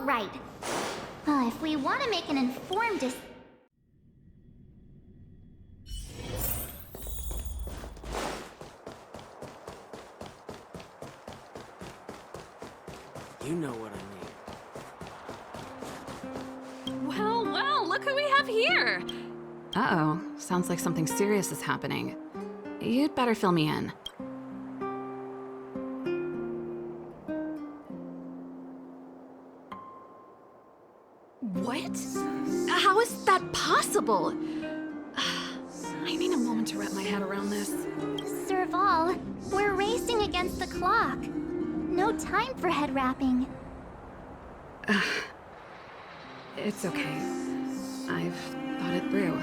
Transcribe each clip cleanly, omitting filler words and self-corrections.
right. If we want to make an informed You know what I mean. Well, look who we have here! Uh-oh, sounds like something serious is happening. You'd better fill me in. What? How is that possible? I need a moment to wrap my head around this. Serval, we're racing against the clock. No time for head wrapping. It's okay. I've thought it through.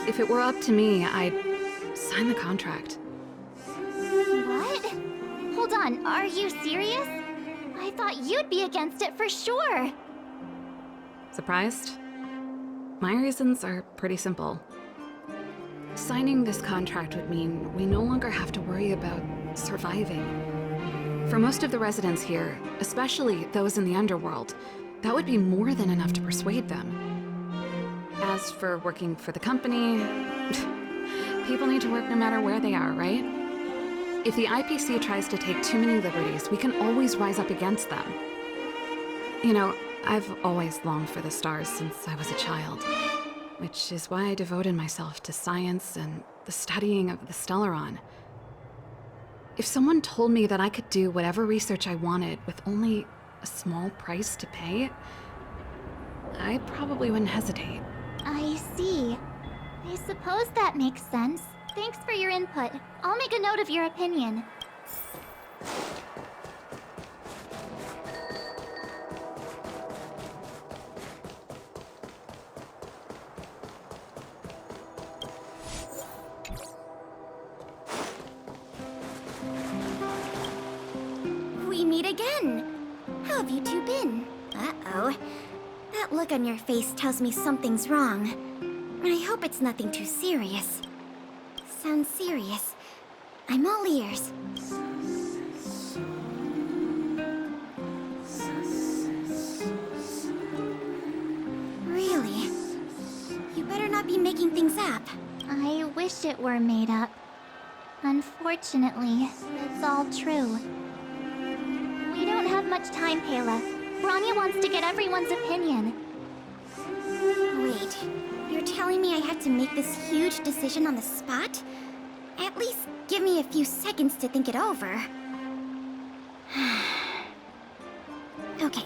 If it were up to me, I'd sign the contract. What? Hold on, are you serious? I thought you'd be against it for sure. Surprised? My reasons are pretty simple. Signing this contract would mean we no longer have to worry about surviving. For most of the residents here, especially those in the underworld, that would be more than enough to persuade them. As for working for the company, people need to work no matter where they are, right? If the IPC tries to take too many liberties, we can always rise up against them. You know, I've always longed for the stars since I was a child, which is why I devoted myself to science and the studying of the Stellaron. If someone told me that I could do whatever research I wanted with only a small price to pay, I probably wouldn't hesitate. I see. I suppose that makes sense. Thanks for your input. I'll make a note of your opinion. We meet again. How have you two been? Uh-oh. That look on your face tells me something's wrong. I hope it's nothing too serious. Sounds serious. I'm all ears. Really? You better not be making things up. I wish it were made up. Unfortunately, it's all true. We don't have much time, Kayla. Rania wants to get everyone's opinion. Wait, you're telling me I have to make this huge decision on the spot? At least give me a few seconds to think it over. Okay,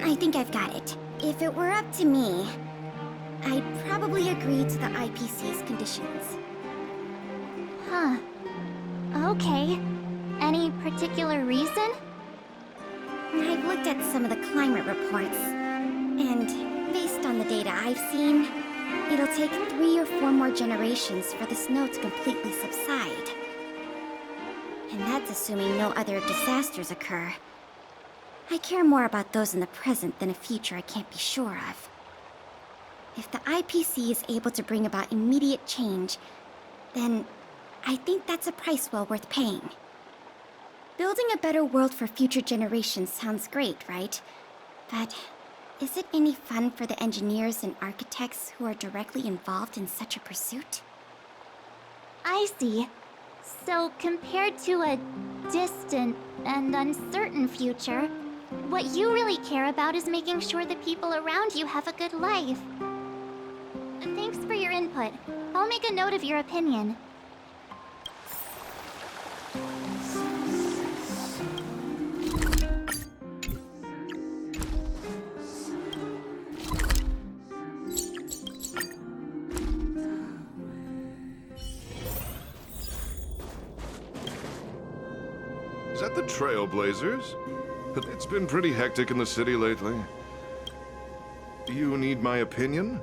I think I've got it. If it were up to me, I'd probably agree to the IPC's conditions. Huh. Okay. Any particular reason? I've looked at some of the climate reports, and based on the data I've seen, it'll take 3 or 4 more generations for the snow to completely subside. And that's assuming no other disasters occur. I care more about those in the present than a future I can't be sure of. If the IPC is able to bring about immediate change, then I think that's a price well worth paying. Building a better world for future generations sounds great, right? But is it any fun for the engineers and architects who are directly involved in such a pursuit? I see. So, compared to a distant and uncertain future, what you really care about is making sure the people around you have a good life. Thanks for your input. I'll make a note of your opinion. Is that the Trailblazers? It's been pretty hectic in the city lately. Do you need my opinion?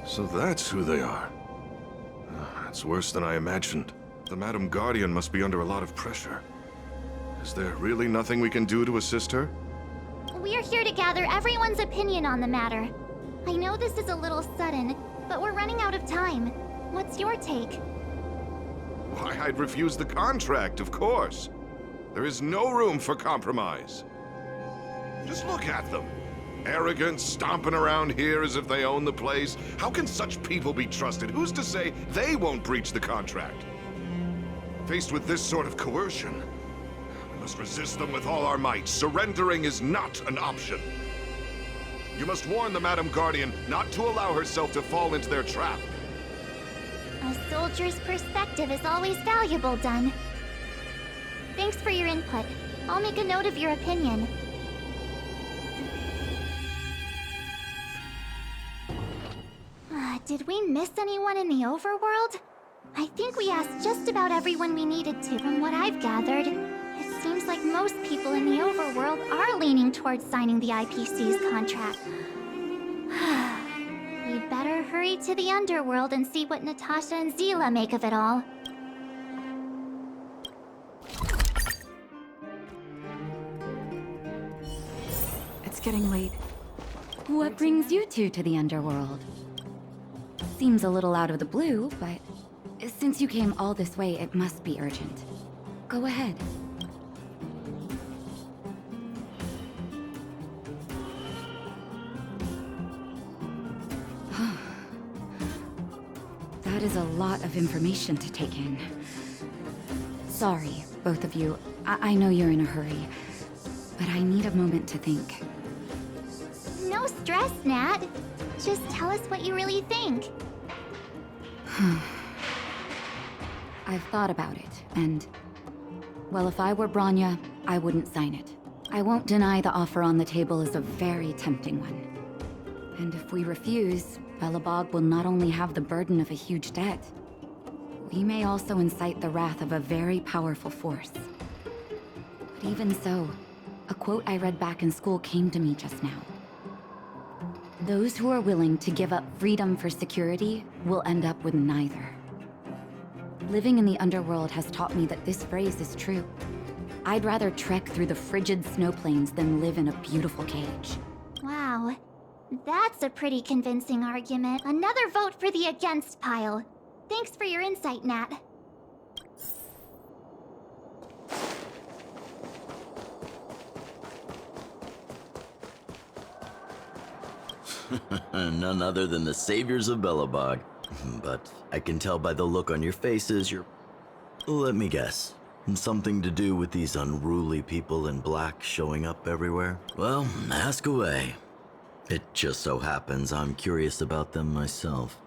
So that's who they are. It's worse than I imagined. The Madam Guardian must be under a lot of pressure. Is there really nothing we can do to assist her? We're here to gather everyone's opinion on the matter. I know this is a little sudden, but we're running out of time. What's your take? Why, I'd refuse the contract, of course. There is no room for compromise. Just look at them. Arrogant, stomping around here as if they own the place. How can such people be trusted? Who's to say they won't breach the contract? Faced with this sort of coercion, we must resist them with all our might. Surrendering is not an option. You must warn the Madam Guardian not to allow herself to fall into their trap. A soldier's perspective is always valuable, Dun. Thanks for your input. I'll make a note of your opinion. Did we miss anyone in the overworld? I think we asked just about everyone we needed to. From what I've gathered, it seems like most people in the overworld are leaning towards signing the IPC's contract. We'd better hurry to the underworld and see what Natasha and Zila make of it all. It's getting late. What brings you two to the underworld? Seems a little out of the blue, but since you came all this way, it must be urgent. Go ahead. That is a lot of information to take in. Sorry, both of you. I know you're in a hurry, but I need a moment to think. No stress, Nat. Just tell us what you really think. I've thought about it, and... well, if I were Bronya, I wouldn't sign it. I won't deny the offer on the table is a very tempting one. And if we refuse, Belobog will not only have the burden of a huge debt, we may also incite the wrath of a very powerful force. But even so, a quote I read back in school came to me just now. Those who are willing to give up freedom for security will end up with neither. Living in the underworld has taught me that this phrase is true. I'd rather trek through the frigid snow plains than live in a beautiful cage. Wow. That's a pretty convincing argument. Another vote for the against pile. Thanks for your insight, Nat. None other than the saviors of Belobog. But I can tell by the look on your faces you're... let me guess. Something to do with these unruly people in black showing up everywhere? Well, ask away. It just so happens I'm curious about them myself.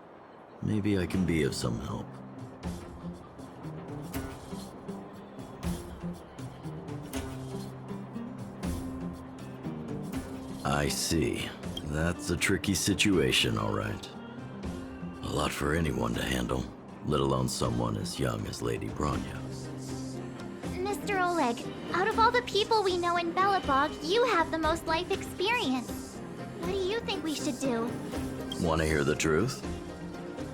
Maybe I can be of some help. I see. That's a tricky situation, all right. A lot for anyone to handle, let alone someone as young as Lady Bronya. Mr. Oleg, out of all the people we know in Belobog, you have the most life experience. What do you think we should do? Want to hear the truth?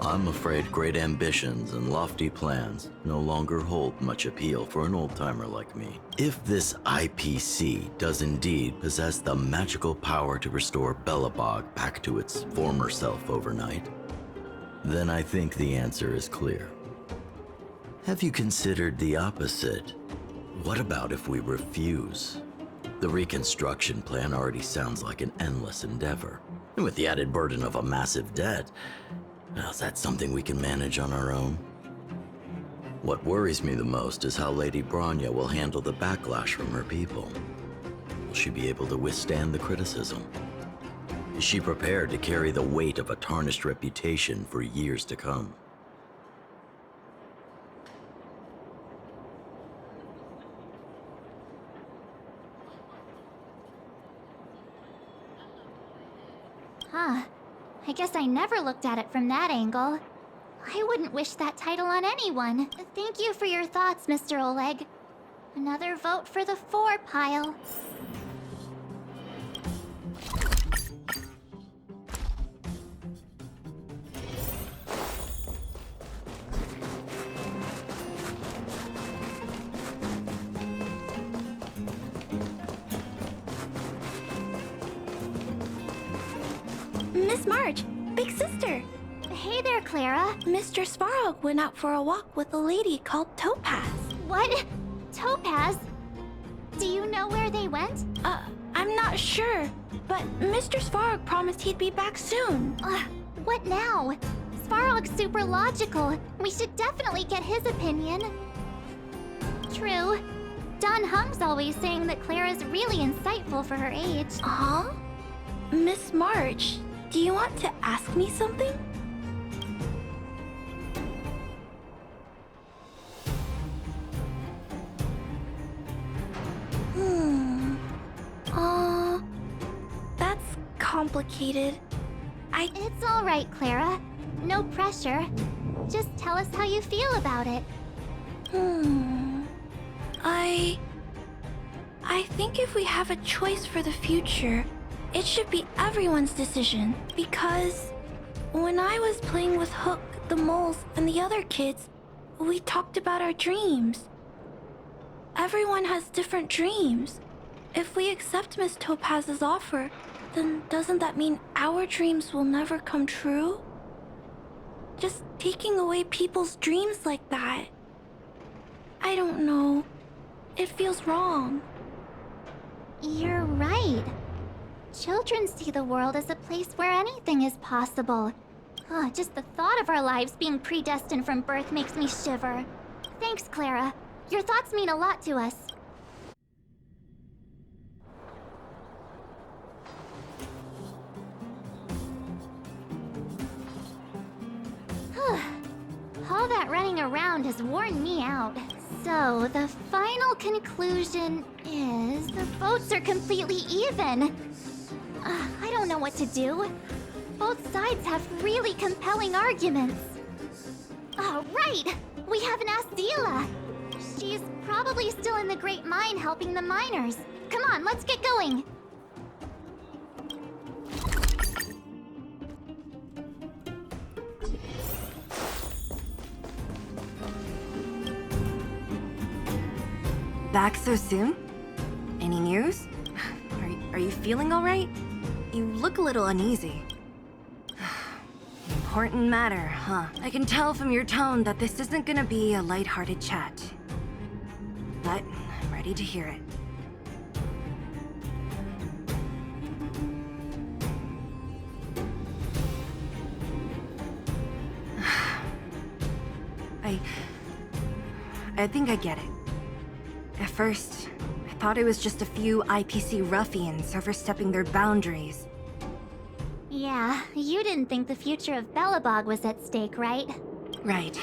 I'm afraid great ambitions and lofty plans no longer hold much appeal for an old-timer like me. If this IPC does indeed possess the magical power to restore Belobog back to its former self overnight, then I think the answer is clear. Have you considered the opposite? What about if we refuse? The reconstruction plan already sounds like an endless endeavor. And with the added burden of a massive debt, well, is that something we can manage on our own? What worries me the most is how Lady Bronya will handle the backlash from her people. Will she be able to withstand the criticism? Is she prepared to carry the weight of a tarnished reputation for years to come? Huh. I guess I never looked at it from that angle. I wouldn't wish that title on anyone. Thank you for your thoughts, Mr. Oleg. Another vote for the 4 pile. Miss March, big sister. Hey Hey there, Clara. Mr. Svarog went out for a walk with a lady called Topaz. What? Topaz? Do you know where they went? I'm not sure, but Mr. Svarog promised he'd be back soon. What now? Svarog's super logical. We should definitely get his opinion. True. Don Hung's always saying that Clara's really insightful for her age. Huh? Miss March, do you want to ask me something? That's complicated. It's all right, Clara. No pressure. Just tell us how you feel about it. I think if we have a choice for the future, it should be everyone's decision. Because when I was playing with Hook, the moles, and the other kids, we talked about our dreams. Everyone has different dreams. If we accept Miss Topaz's offer, then doesn't that mean our dreams will never come true? Just taking away people's dreams like that. I don't know. It feels wrong. You're right. Children see the world as a place where anything is possible. Just the thought of our lives being predestined from birth makes me shiver. Thanks, Clara. Your thoughts mean a lot to us. All that running around has worn me out. So, the final conclusion is the votes are completely even. I don't know what to do. Both sides have really compelling arguments. Right! We haven't asked Zila. She's probably still in the Great Mine helping the miners. Come on, let's get going. Back so soon? Any news? Are you feeling all right? You look a little uneasy. Important matter, huh? I can tell from your tone that this isn't gonna be a lighthearted chat. But I'm ready to hear it. I think I get it. At first, I thought it was just a few IPC ruffians overstepping their boundaries. Yeah, you didn't think the future of Belobog was at stake, right? Right.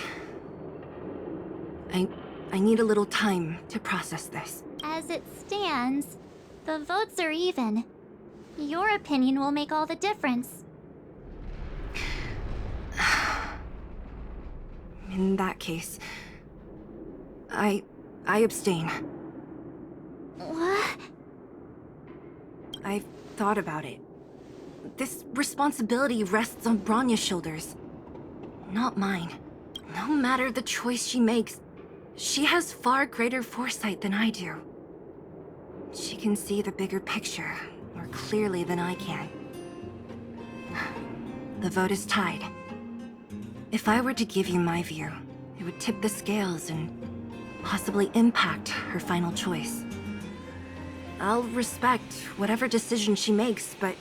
I need a little time to process this. As it stands, the votes are even. Your opinion will make all the difference. In that case, I abstain. What? I've thought about it. This responsibility rests on Bronya's shoulders, not mine. No matter the choice she makes, she has far greater foresight than I do. She can see the bigger picture more clearly than I can. The vote is tied. If I were to give you my view, it would tip the scales and possibly impact her final choice. I'll respect whatever decision she makes, but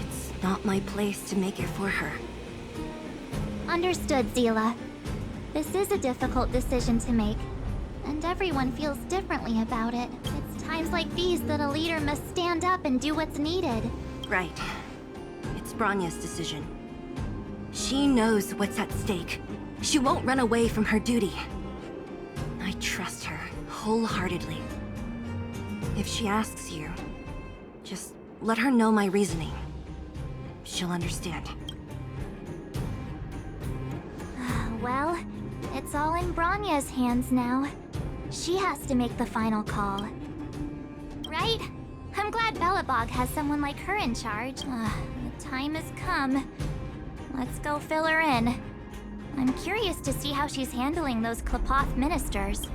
it's not my place to make it for her. Understood, Zila. This is a difficult decision to make, and everyone feels differently about it. It's times like these that a leader must stand up and do what's needed. Right. It's Bronya's decision. She knows what's at stake. She won't run away from her duty. I trust her wholeheartedly. If she asks you, just let her know my reasoning. She'll understand. Well, it's all in Bronya's hands now. She has to make the final call. Right? I'm glad Belobog has someone like her in charge. The time has come. Let's go fill her in. I'm curious to see how she's handling those Klapoth ministers.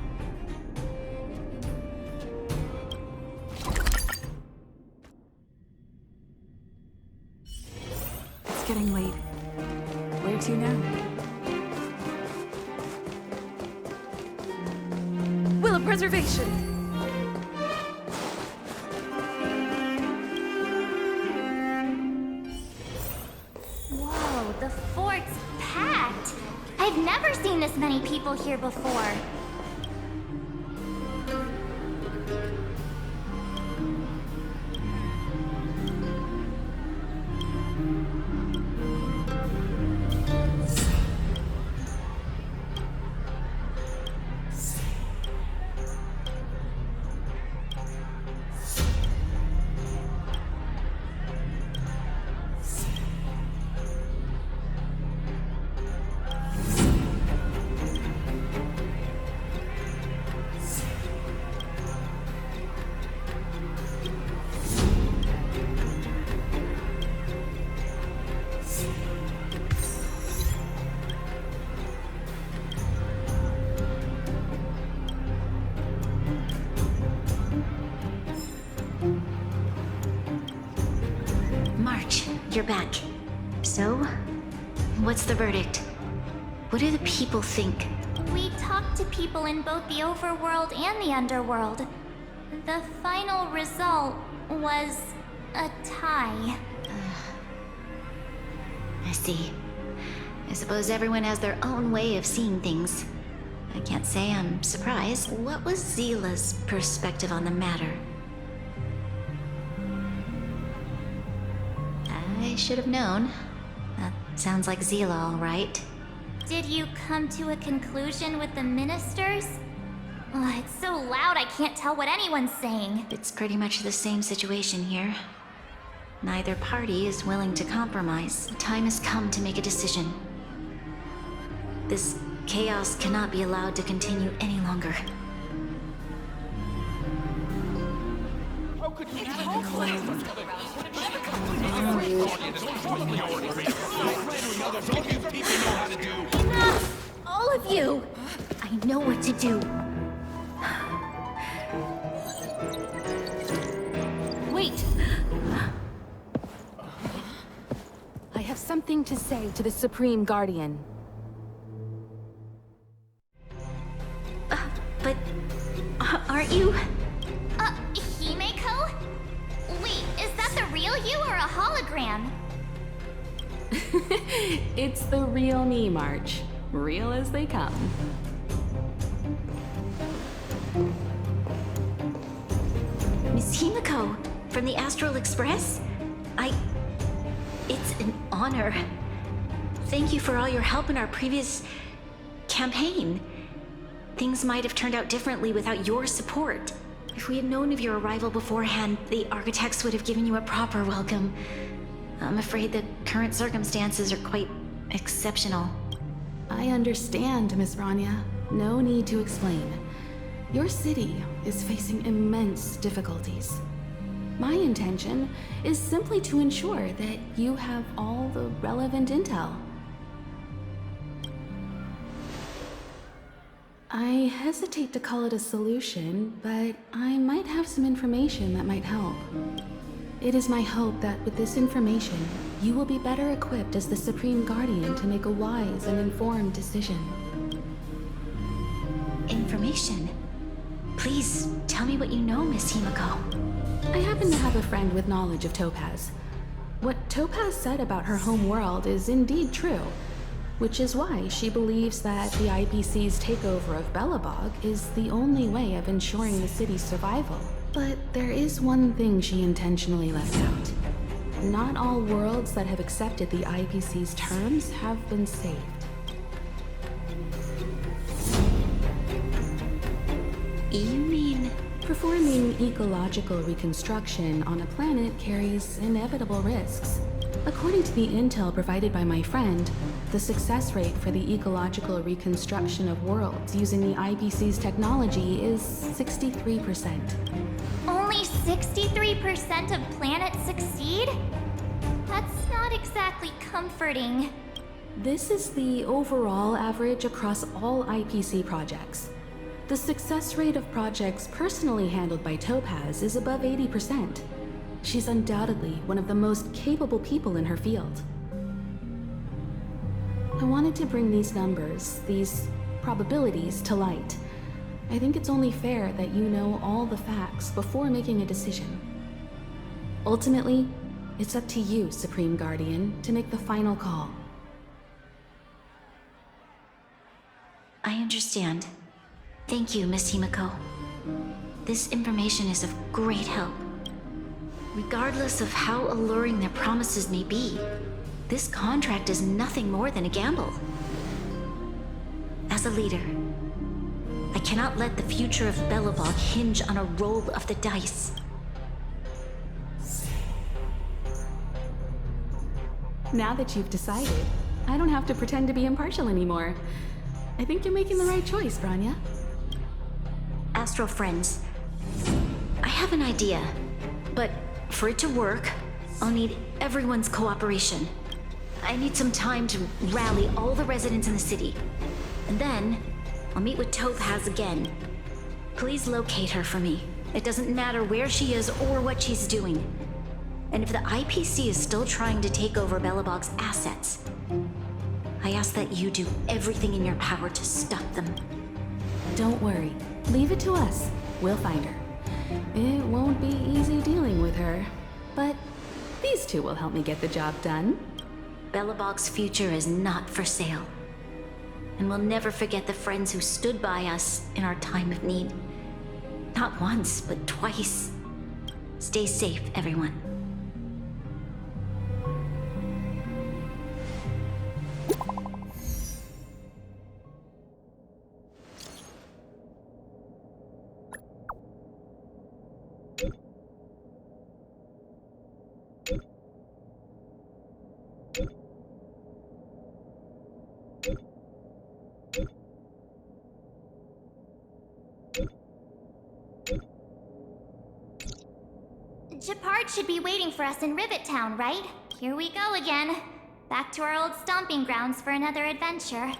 It's getting late. to now. Will of Preservation! Whoa, the fort's packed. I've never seen this many people here before. March, you're back. So, what's the verdict? What do the people think? We talked to people in both the overworld and the underworld. The final result was a tie. I see. I suppose everyone has their own way of seeing things. I can't say I'm surprised. What was Zila's perspective on the matter? I should have known. That sounds like Zila, all right. Did you come to a conclusion with the ministers? Oh, it's so loud I can't tell what anyone's saying. It's pretty much the same situation here. Neither party is willing to compromise. The time has come to make a decision. This chaos cannot be allowed to continue any longer. Enough! All of you! I know what to do. Wait! I have something to say to the Supreme Guardian. But aren't you? Himeko? Wait, is that the real you or a hologram? It's the real me, March. Real as they come. Miss Himeko, from the Astral Express? It's an honor. Thank you for all your help in our previous campaign. Things might have turned out differently without your support. If we had known of your arrival beforehand, the architects would have given you a proper welcome. I'm afraid the current circumstances are quite exceptional. I understand, Miss Rania. No need to explain. Your city is facing immense difficulties. My intention is simply to ensure that you have all the relevant intel. I hesitate to call it a solution, but I might have some information that might help. It is my hope that with this information, you will be better equipped as the Supreme Guardian to make a wise and informed decision. Information? Please, tell me what you know, Miss Himeko. I happen to have a friend with knowledge of Topaz. What Topaz said about her home world is indeed true, which is why she believes that the IPC's takeover of Belobog is the only way of ensuring the city's survival. But there is one thing she intentionally left out. Not all worlds that have accepted the IPC's terms have been saved. You mean... Performing ecological reconstruction on a planet carries inevitable risks. According to the intel provided by my friend, the success rate for the ecological reconstruction of worlds using the IPC's technology is 63%. Only 63% of planets succeed? That's not exactly comforting. This is the overall average across all IPC projects. The success rate of projects personally handled by Topaz is above 80%. She's undoubtedly one of the most capable people in her field. I wanted to bring these numbers, these probabilities, to light. I think it's only fair that you know all the facts before making a decision. Ultimately, it's up to you, Supreme Guardian, to make the final call. I understand. Thank you, Miss Himiko. This information is of great help. Regardless of how alluring their promises may be, this contract is nothing more than a gamble. As a leader, I cannot let the future of Belobog hinge on a roll of the dice. Now that you've decided, I don't have to pretend to be impartial anymore. I think you're making the right choice, Branya. Astral friends, I have an idea, but for it to work, I'll need everyone's cooperation. I need some time to rally all the residents in the city. And then, I'll meet with Topaz again. Please locate her for me. It doesn't matter where she is or what she's doing. And if the IPC is still trying to take over Belobog's assets, I ask that you do everything in your power to stop them. Don't worry. Leave it to us. We'll find her. It won't be easy dealing with her, but these two will help me get the job done. Belobog's future is not for sale. And we'll never forget the friends who stood by us in our time of need. Not once, but twice. Stay safe, everyone. Gepard should be waiting for us in Rivet Town, right? Here we go again. Back to our old stomping grounds for another adventure.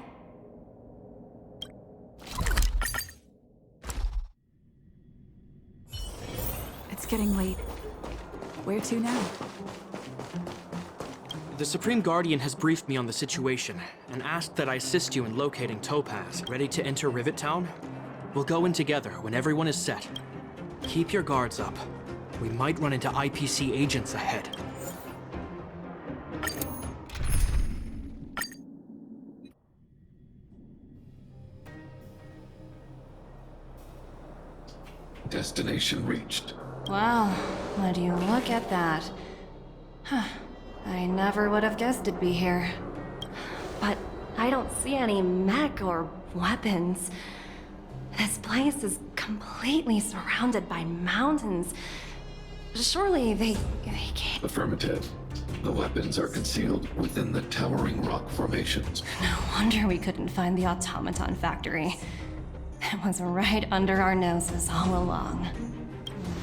It's getting late. Where to now? The Supreme Guardian has briefed me on the situation and asked that I assist you in locating Topaz. Ready to enter Rivet Town? We'll go in together when everyone is set. Keep your guards up. We might run into IPC agents ahead. Destination reached. Wow, would you look at that? Huh. I never would have guessed it'd be here. But I don't see any mech or weapons. This place is completely surrounded by mountains. Surely they can't... Affirmative. The weapons are concealed within the towering rock formations. No wonder we couldn't find the automaton factory. It was right under our noses all along.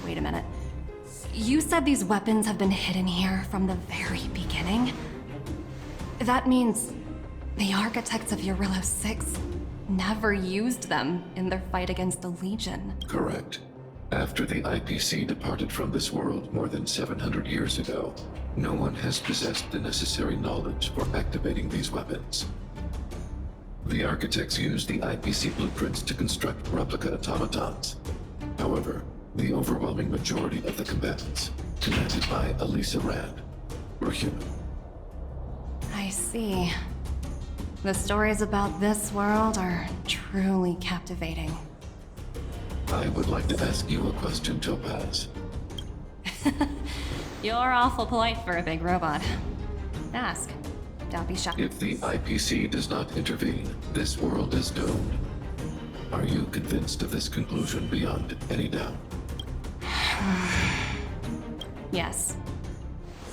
Wait a minute. You said these weapons have been hidden here from the very beginning? That means the architects of Eurillo 6 never used them in their fight against the Legion. Correct. After the IPC departed from this world more than 700 years ago, no one has possessed the necessary knowledge for activating these weapons. The architects used the IPC blueprints to construct replica automatons. However, the overwhelming majority of the combatants, commanded by Elisa Rand, were human. I see. The stories about this world are truly captivating. I would like to ask you a question, Topaz. You're awful polite for a big robot. Ask. Don't be shy. If the IPC does not intervene, this world is doomed. Are you convinced of this conclusion beyond any doubt? Yes.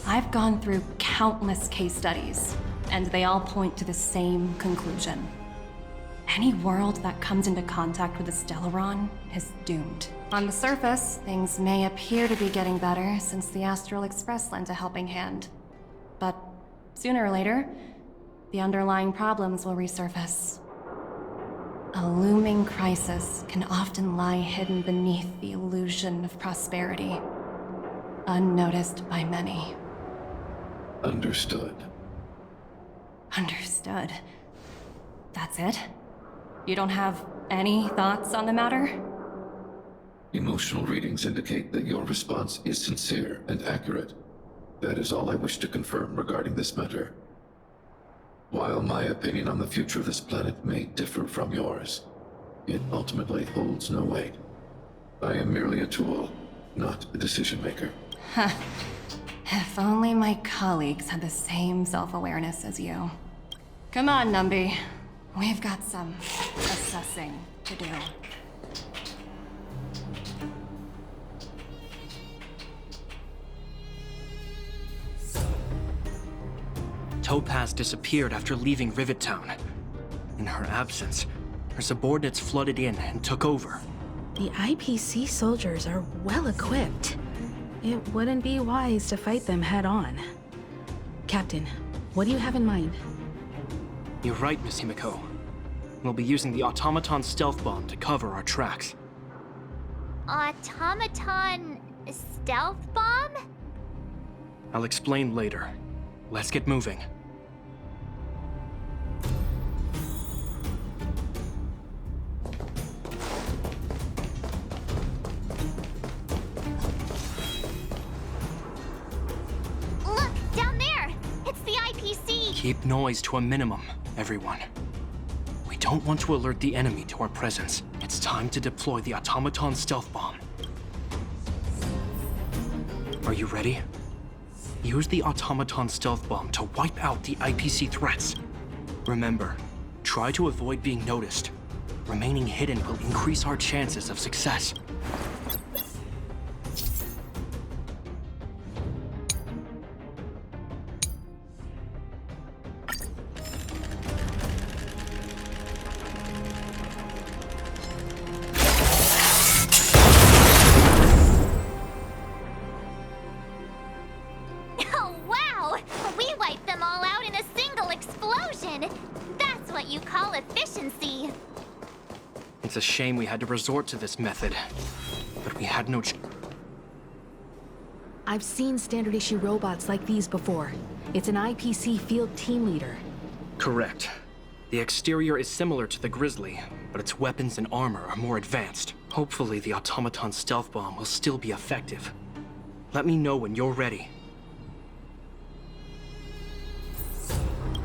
I've gone through countless case studies, and they all point to the same conclusion. Any world that comes into contact with the Stellaron is doomed. On the surface, things may appear to be getting better since the Astral Express lent a helping hand. But sooner or later, the underlying problems will resurface. A looming crisis can often lie hidden beneath the illusion of prosperity, unnoticed by many. Understood. Understood. That's it? You don't have any thoughts on the matter? Emotional readings indicate that your response is sincere and accurate. That is all I wish to confirm regarding this matter. While my opinion on the future of this planet may differ from yours, it ultimately holds no weight. I am merely a tool, not a decision maker. Huh. If only my colleagues had the same self-awareness as you. Come on, Numby. We've got some assessing to do. Topaz disappeared after leaving Rivet Town. In her absence, her subordinates flooded in and took over. The IPC soldiers are well equipped. It wouldn't be wise to fight them head on. Captain, what do you have in mind? You're right, Miss Himiko. We'll be using the automaton stealth bomb to cover our tracks. Automaton stealth bomb? I'll explain later. Let's get moving. Look, down there! It's the IPC! Keep noise to a minimum, everyone. We don't want to alert the enemy to our presence. It's time to deploy the automaton stealth bomb. Are you ready? Use the automaton stealth bomb to wipe out the IPC threats. Remember, try to avoid being noticed. Remaining hidden will increase our chances of success. Oh, wow! We wiped them all out in a single explosion! That's what you call efficiency! It's a shame we had to resort to this method, but we had no I've seen standard issue robots like these before. It's an IPC field team leader. Correct. The exterior is similar to the Grizzly, but its weapons and armor are more advanced. Hopefully the automaton stealth bomb will still be effective. Let me know when you're ready.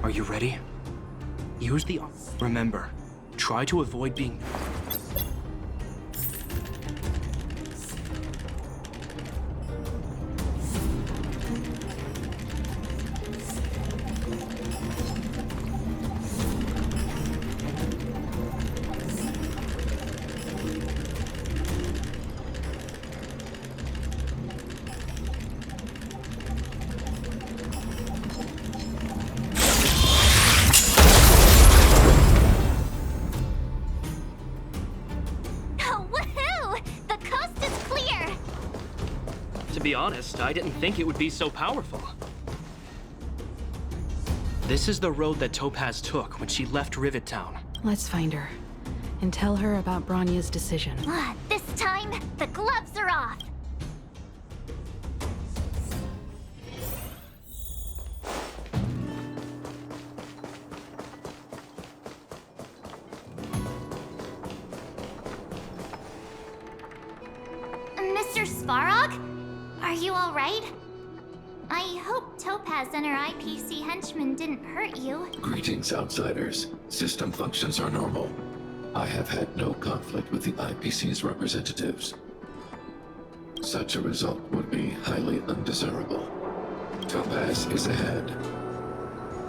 Are you ready? Use the... Remember, try to avoid being... Woohoo! The coast is clear! To be honest, I didn't think it would be so powerful. This is the road that Topaz took when she left Rivet Town. Let's find her and tell her about Bronya's decision. This time, the gloves are off! Mr. Svarog? Are you alright? I hope Topaz and her IPC henchmen didn't hurt you. Greetings, outsiders. System functions are normal. I have had no conflict with the IPC's representatives. Such a result would be highly undesirable. Topaz is ahead.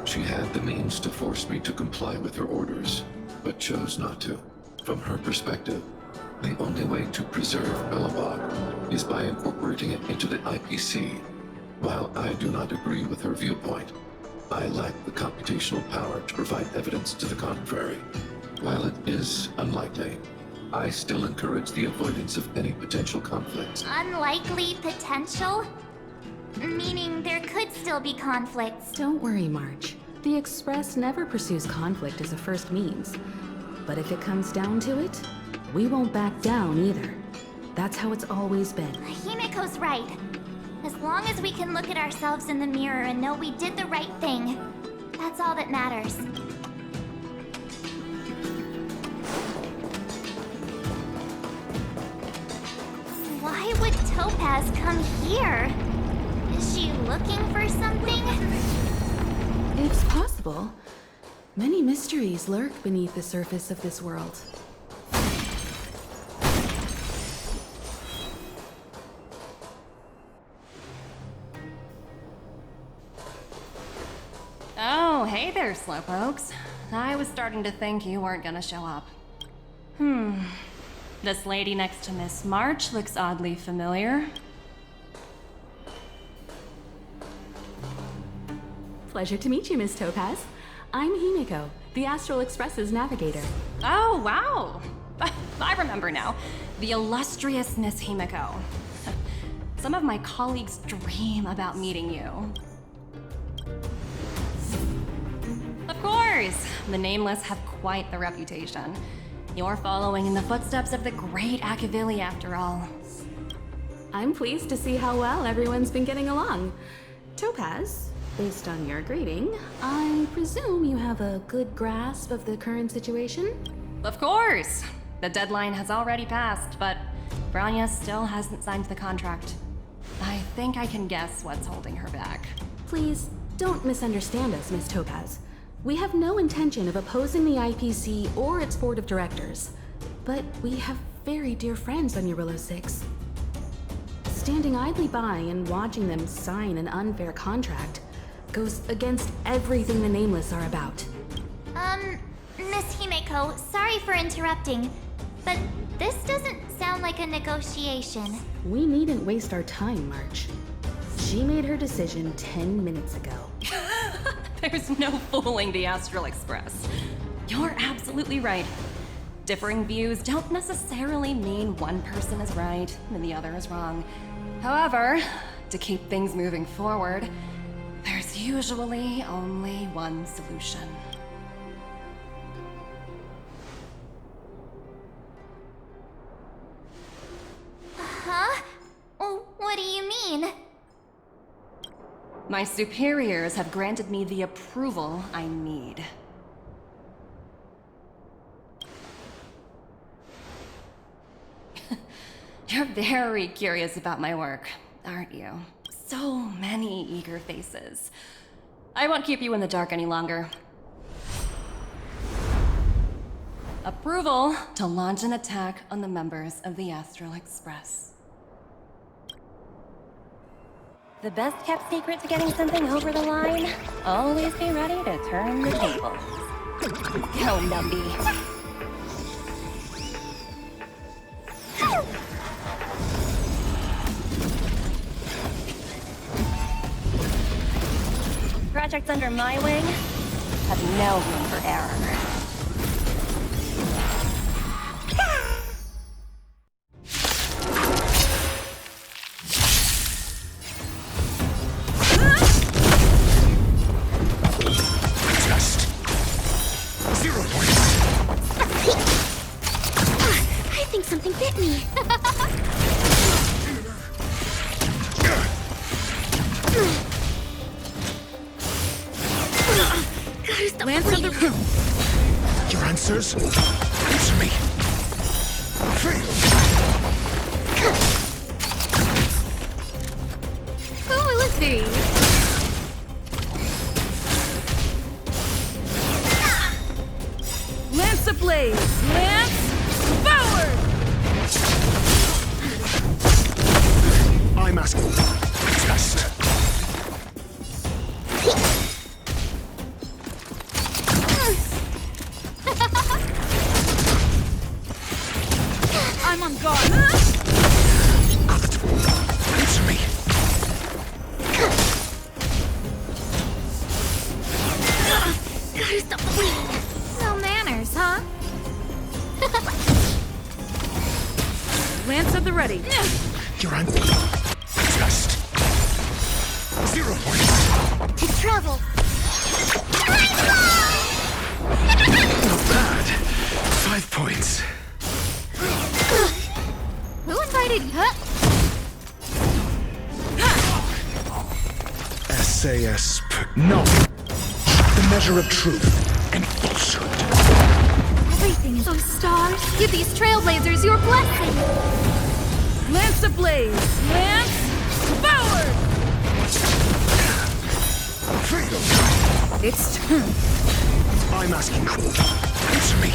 She had the means to force me to comply with her orders, but chose not to. From her perspective, the only way to preserve Belobog is by incorporating it into the IPC. While I do not agree with her viewpoint, I lack the computational power to provide evidence to the contrary. While it is unlikely, I still encourage the avoidance of any potential conflicts. Unlikely potential? Meaning there could still be conflicts. Don't worry, March. The Express never pursues conflict as a first means. But if it comes down to it, we won't back down either. That's how it's always been. Himiko's right. As long as we can look at ourselves in the mirror and know we did the right thing, that's all that matters. Topaz come here? Is she looking for something? It's possible. Many mysteries lurk beneath the surface of this world. Oh, hey there, slowpokes. I was starting to think you weren't gonna show up. This lady next to Miss March looks oddly familiar. Pleasure to meet you, Miss Topaz. I'm Himiko, the Astral Express's navigator. Oh, wow! I remember now. The illustrious Miss Himiko. Some of my colleagues dream about meeting you. Of course! The Nameless have quite the reputation. You're following in the footsteps of the great Akavili, after all. I'm pleased to see how well everyone's been getting along. Topaz, based on your greeting, I presume you have a good grasp of the current situation? Of course! The deadline has already passed, but Branya still hasn't signed the contract. I think I can guess what's holding her back. Please, don't misunderstand us, Miss Topaz. We have no intention of opposing the IPC or its board of directors, but we have very dear friends on Eurillo 6. Standing idly by and watching them sign an unfair contract goes against everything the Nameless are about. Miss Himeko, sorry for interrupting, but this doesn't sound like a negotiation. We needn't waste our time, March. She made her decision 10 minutes ago. There's no fooling the Astral Express. You're absolutely right. Differing views don't necessarily mean one person is right and the other is wrong. However, to keep things moving forward, there's usually only one solution. Huh? What do you mean? My superiors have granted me the approval I need. You're very curious about my work, aren't you? So many eager faces. I won't keep you in the dark any longer. Approval to launch an attack on the members of the Astral Express. The best kept secret to getting something over the line? Always be ready to turn the tables. Go, Numby. Projects under my wing have no room for error. Something bit me. Lance of the room. Your answers? Answer me. Who will it be? Lance ablaze. Lance forward. I'm asking. Test. I'm on guard. Answer me. Gotta stop the bleeding. No manners, huh? Lance at the ready. You're on. Test. 0 points. To travel. Not bad. 5 points. Who invited you? SAS per... No. The measure of truth and falsehood. Everything is... Those stars, give these trailblazers your blessing. Lance ablaze! Lance forward! Freedom! It's time. I'm asking. Answer me.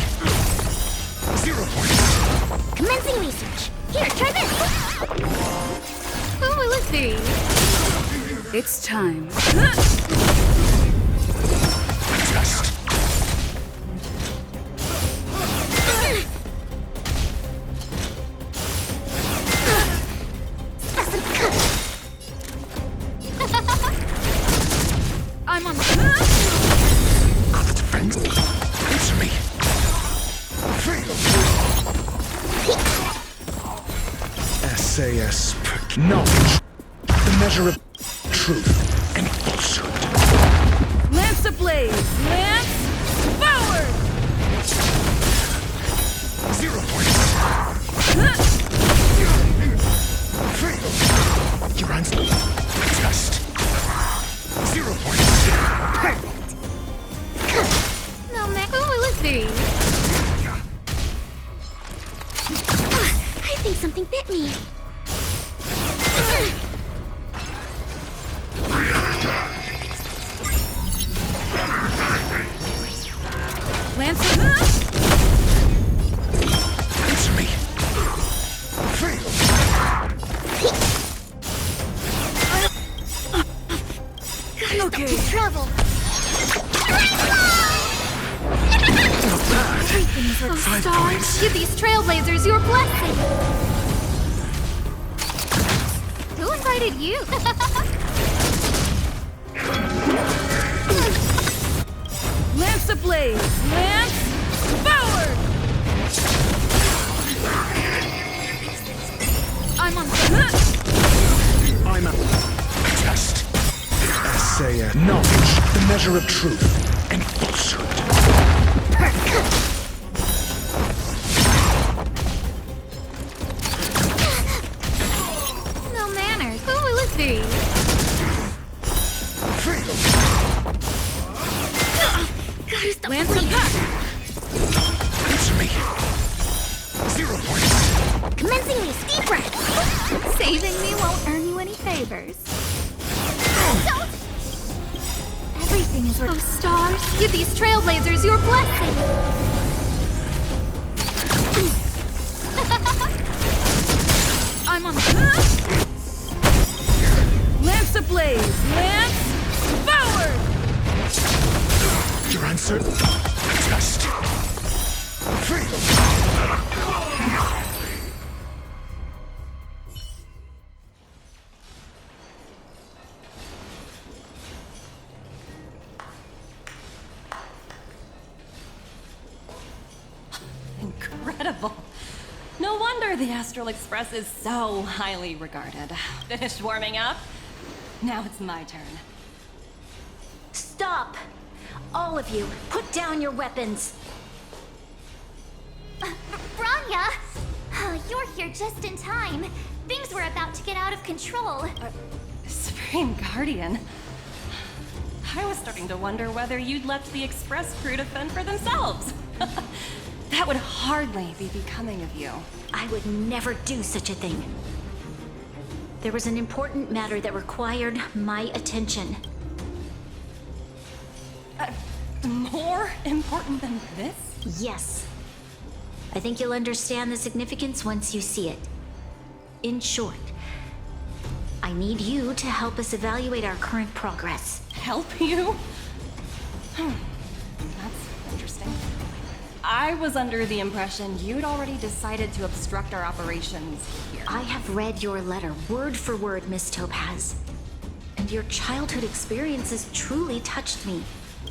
0 points. Commencing research. Here, try this. Who will it be? It's time. Just. I'm on. Got the defense. Answer me. Freedom. SAS knowledge. The measure of truth and falsehood. Lance ablaze! Lance forward! 0 points. Freedom. Your answer. Just. 0 points. No, Mac, who will it be? I think something bit me. Lance. Answer me. Freedom. Okay. Travel. Not bad. Everything's a 5 star. points. Give these trailblazers your blessing. Who invited you? Lance ablaze! Lance forward! I'm on. I'm a test. SAS knowledge, the measure of truth and falsehood. No manners. Who will it be? Freedom. Who's the Lance fleet? Answer me. 0 points. Commencing me, speed breath. Saving me won't earn you any favors. Don't! Everything is worth. Oh, stars, give these trailblazers your blessing. I'm on. Lance ablaze! Lance forward! Your answer. Just. Freedom. Incredible. No wonder the Astral Express is so highly regarded. Finished warming up? Now it's my turn. Stop! All of you, put down your weapons. Branya! You're here just in time. Things were about to get out of control. Supreme Guardian. I was starting to wonder whether you'd left the Express crew to fend for themselves. That would hardly be becoming of you. I would never do such a thing. There was an important matter that required my attention. More important than this? Yes. I think you'll understand the significance once you see it. In short, I need you to help us evaluate our current progress. Help you? That's interesting. I was under the impression you'd already decided to obstruct our operations here. I have read your letter word for word, Miss Topaz. And your childhood experiences truly touched me.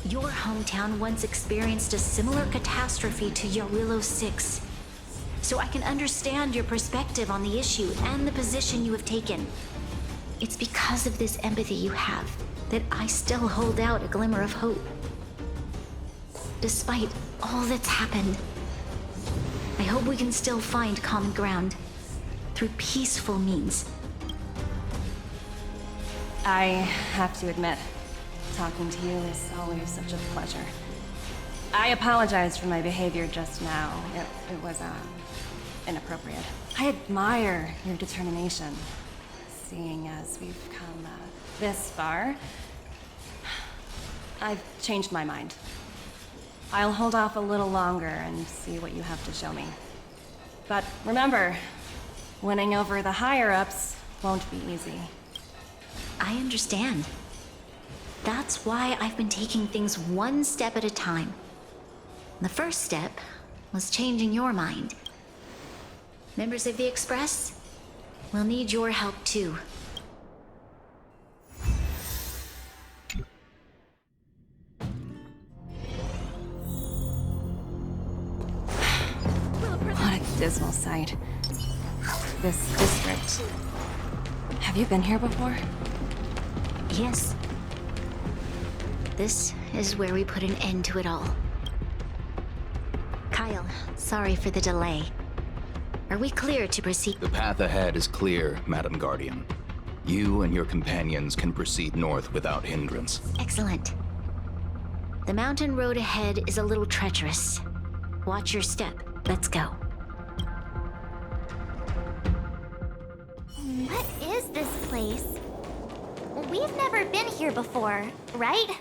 Your hometown once experienced a similar catastrophe to Yarillo 6. So I can understand your perspective on the issue and the position you have taken. It's because of this empathy you have that I still hold out a glimmer of hope. Despite all that's happened, I hope we can still find common ground through peaceful means. I have to admit, talking to you is always such a pleasure. I apologize for my behavior just now. It was inappropriate. I admire your determination. Seeing as we've come this far, I've changed my mind. I'll hold off a little longer and see what you have to show me. But remember, winning over the higher-ups won't be easy. I understand. That's why I've been taking things one step at a time. The first step was changing your mind. Members of the Express, we'll need your help too. What a dismal sight. This district. Have you been here before? Yes. This is where we put an end to it all. Kyle, sorry for the delay. Are we clear to proceed? The path ahead is clear, Madam Guardian. You and your companions can proceed north without hindrance. Excellent. The mountain road ahead is a little treacherous. Watch your step. Let's go. What is this place? We've never been here before, right?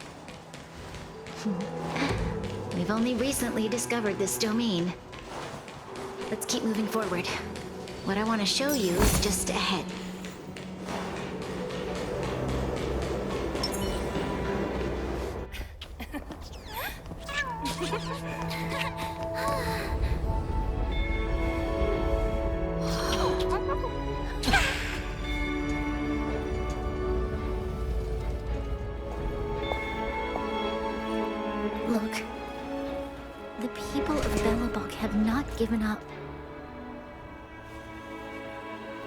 We've only recently discovered this domain. Let's keep moving forward. What I want to show you is just ahead. Look, the people of Belobog have not given up.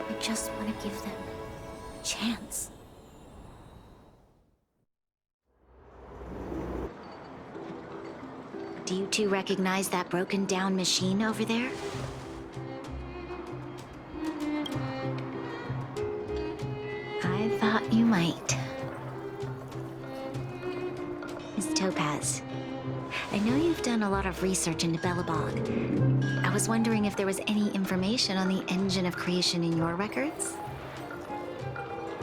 I just want to give them a chance. Do you two recognize that broken down machine over there? I thought you might. Miss Topaz, I know you've done a lot of research into Belobog. I was wondering if there was any information on the engine of creation in your records?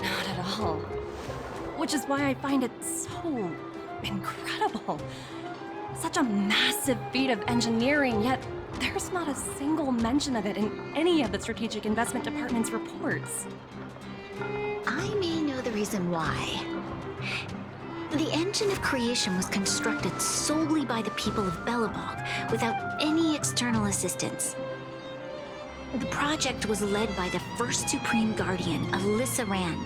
Not at all. Which is why I find it so incredible. Such a massive feat of engineering, yet there's not a single mention of it in any of the Strategic Investment Department's reports. I may know the reason why. The engine of creation was constructed solely by the people of Belobog, without any external assistance. The project was led by the first Supreme Guardian, Alyssa Rand.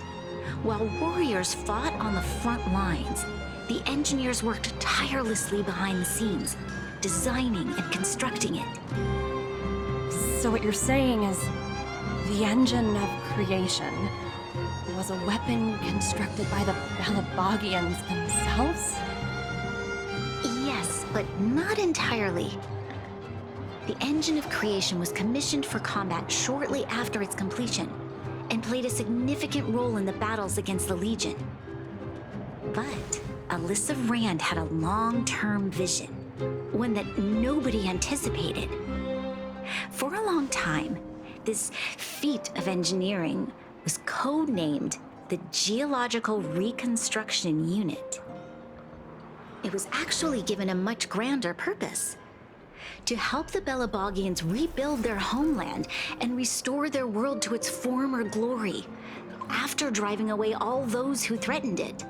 While warriors fought on the front lines, the engineers worked tirelessly behind the scenes, designing and constructing it. So what you're saying is, the engine of creation was a weapon constructed by the Belabogians themselves? Yes, but not entirely. The engine of creation was commissioned for combat shortly after its completion, and played a significant role in the battles against the Legion. But Alyssa Rand had a long-term vision, one that nobody anticipated. For a long time, this feat of engineering was codenamed the Geological Reconstruction Unit. It was actually given a much grander purpose: to help the Belabogians rebuild their homeland and restore their world to its former glory, after driving away all those who threatened it.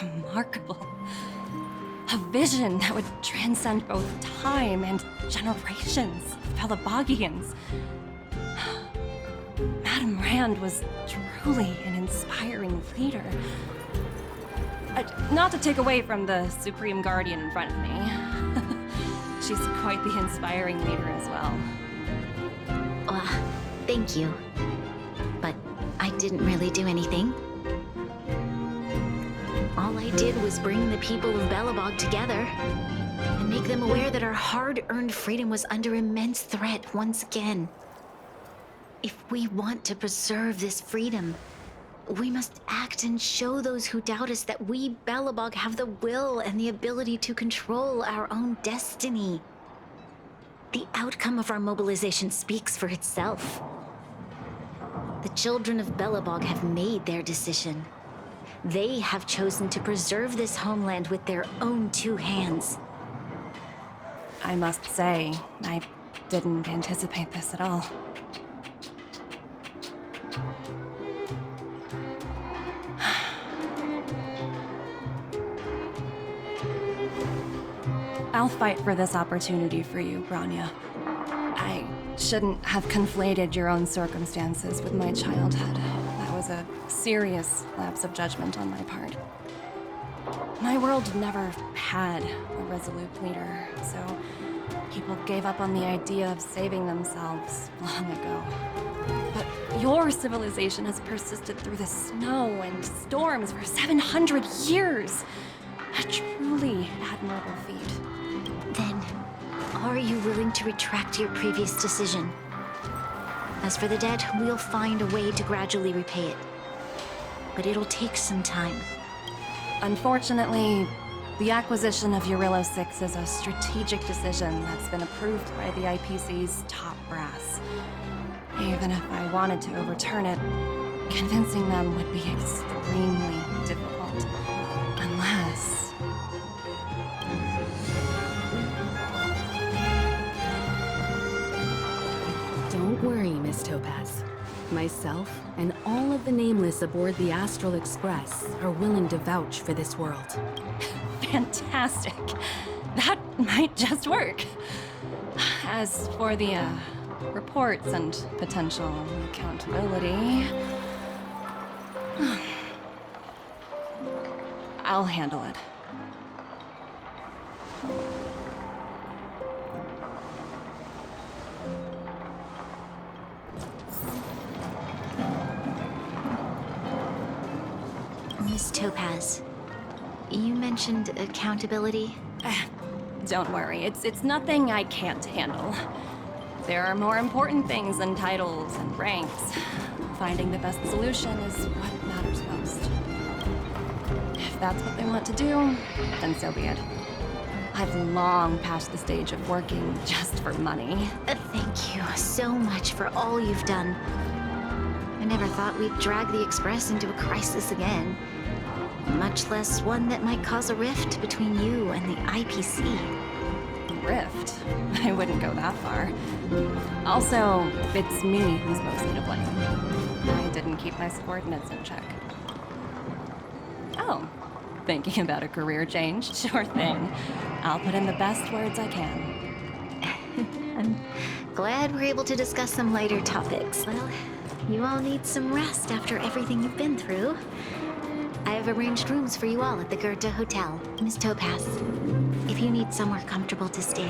Remarkable. A vision that would transcend both time and generations of Belabogians. Madame Rand was truly an inspiring leader. Not to take away from the Supreme Guardian in front of me. She's quite the inspiring leader as well. Thank you. But I didn't really do anything. All I did was bring the people of Belobog together and make them aware that our hard-earned freedom was under immense threat once again. If we want to preserve this freedom, we must act and show those who doubt us that we Belobog have the will and the ability to control our own destiny. The outcome of our mobilization speaks for itself. The children of Belobog have made their decision. They have chosen to preserve this homeland with their own two hands. I must say, I didn't anticipate this at all. I'll fight for this opportunity for you, Branya. I shouldn't have conflated your own circumstances with my childhood. That was a serious lapse of judgment on my part. My world never had a resolute leader, so people gave up on the idea of saving themselves long ago. But your civilization has persisted through the snow and storms for 700 years. A truly admirable feat. Then, are you willing to retract your previous decision? As for the debt, we'll find a way to gradually repay it. But it'll take some time. Unfortunately, the acquisition of Eurilo 6 is a strategic decision that's been approved by the IPC's top brass. Even if I wanted to overturn it, convincing them would be extremely difficult. Unless... Don't worry, Miss Topaz. Myself and all of the Nameless aboard the Astral Express are willing to vouch for this world. Fantastic. That might just work. As for the, reports and potential accountability... I'll handle it. Miss Topaz, you mentioned accountability? Don't worry, it's nothing I can't handle. There are more important things than titles and ranks. Finding the best solution is what matters most. If that's what they want to do, then so be it. I've long passed the stage of working just for money. Thank you so much for all you've done. I never thought we'd drag the Express into a crisis again. Much less one that might cause a rift between you and the IPC. Rift? I wouldn't go that far. Also, it's me who's mostly to blame. I didn't keep my subordinates in check. Oh, thinking about a career change? Sure thing. I'll put in the best words I can. I'm glad we're able to discuss some lighter topics. Well, you all need some rest after everything you've been through. I have arranged rooms for you all at the Goethe Hotel. Miss Topaz, if you need somewhere comfortable to stay.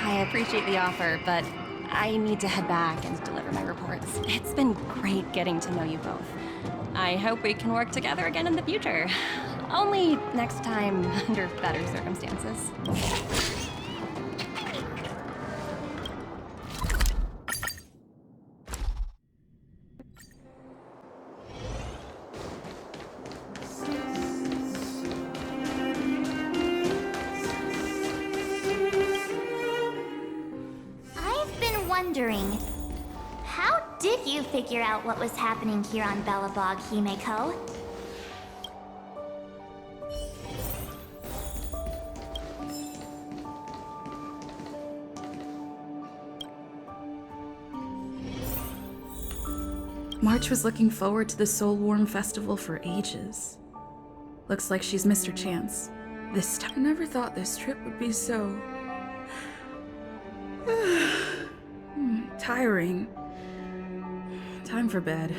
I appreciate the offer, but I need to head back and deliver my reports. It's been great getting to know you both. I hope we can work together again in the future. Only next time under better circumstances. Wondering, how did you figure out what was happening here on Belobog, Himeko? March was looking forward to the Soul Warm Festival for ages. Looks like she's missed her chance. This time, I never thought this trip would be so... tiring. Time for bed.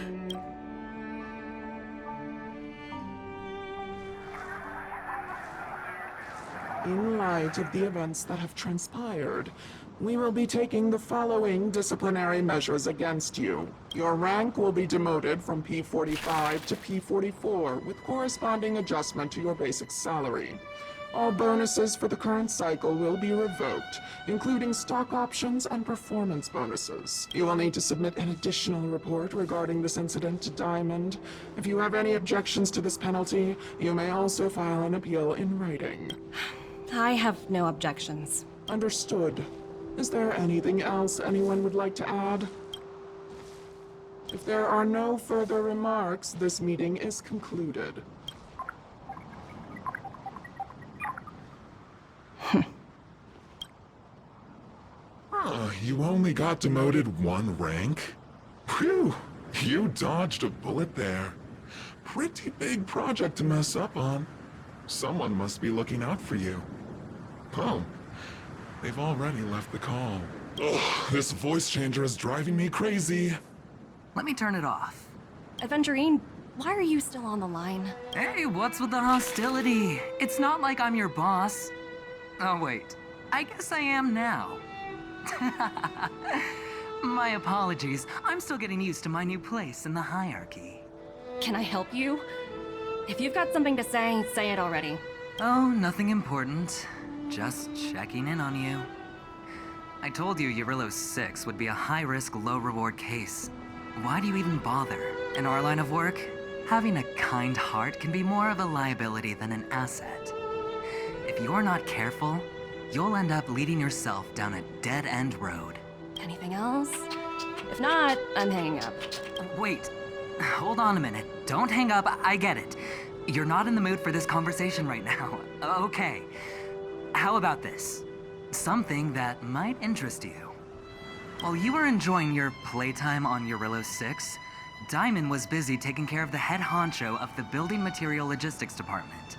In light of the events that have transpired, we will be taking the following disciplinary measures against you. Your rank will be demoted from P45 to P44 with corresponding adjustment to your basic salary. All bonuses for the current cycle will be revoked, including stock options and performance bonuses. You will need to submit an additional report regarding this incident to Diamond. If you have any objections to this penalty, you may also file an appeal in writing. I have no objections. Understood. Is there anything else anyone would like to add? If there are no further remarks, this meeting is concluded. You only got demoted 1 rank? Phew, you dodged a bullet there. Pretty big project to mess up on. Someone must be looking out for you. Oh, they've already left the call. Ugh, this voice changer is driving me crazy. Let me turn it off. Aventurine, why are you still on the line? Hey, what's with the hostility? It's not like I'm your boss. Oh, wait. I guess I am now. My apologies. I'm still getting used to my new place in the hierarchy. Can I help you? If you've got something to say it already. Oh, nothing important. Just checking in on you. I told you Eurylos 6 would be a high-risk, low-reward case. Why do you even bother? In our line of work, having a kind heart can be more of a liability than an asset. If you're not careful, you'll end up leading yourself down a dead-end road. Anything else? If not, I'm hanging up. Wait, hold on a minute. Don't hang up, I get it. You're not in the mood for this conversation right now. Okay. How about this? Something that might interest you. While you were enjoying your playtime on Eurylos 6, Diamond was busy taking care of the head honcho of the Building Material Logistics Department.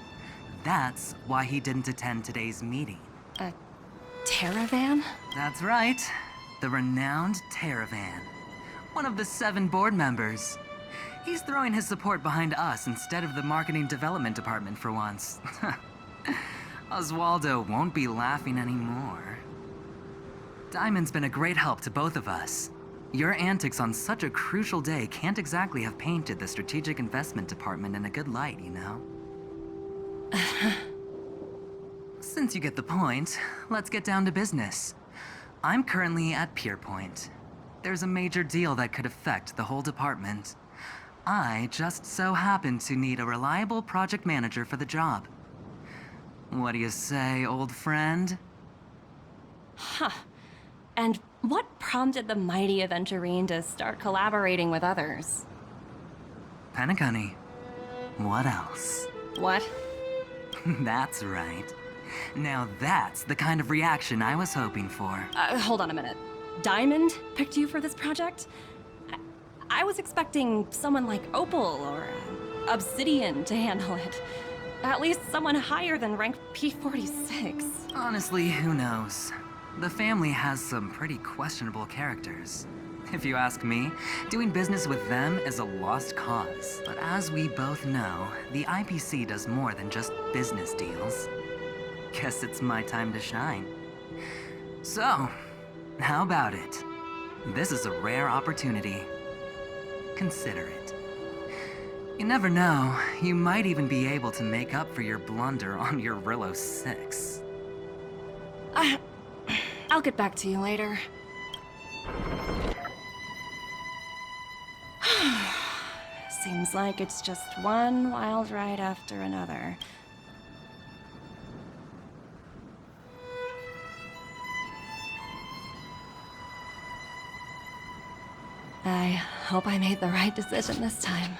That's why he didn't attend today's meeting. A Terravan? That's right. The renowned Terravan. One of the 7 board members. He's throwing his support behind us instead of the Marketing Development Department for once. Oswaldo won't be laughing anymore. Diamond's been a great help to both of us. Your antics on such a crucial day can't exactly have painted the Strategic Investment Department in a good light, you know? Since you get the point, let's get down to business. I'm currently at Pierpoint. There's a major deal that could affect the whole department. I just so happen to need a reliable project manager for the job. What do you say, old friend? Huh. And what prompted the mighty Aventurine to start collaborating with others? Penacony. What else? What? That's right. Now that's the kind of reaction I was hoping for. Hold on a minute. Diamond picked you for this project? I was expecting someone like Opal or Obsidian to handle it. At least someone higher than rank P46. Honestly, who knows? The family has some pretty questionable characters. If you ask me, doing business with them is a lost cause. But as we both know, the IPC does more than just business deals. Guess it's my time to shine. So, how about it? This is a rare opportunity. Consider it. You never know, you might even be able to make up for your blunder on your Eurylos 6. I'll get back to you later. Seems like it's just one wild ride after another. I hope I made the right decision this time.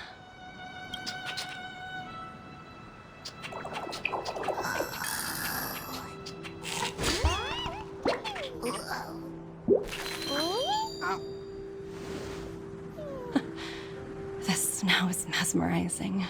This snow is mesmerizing.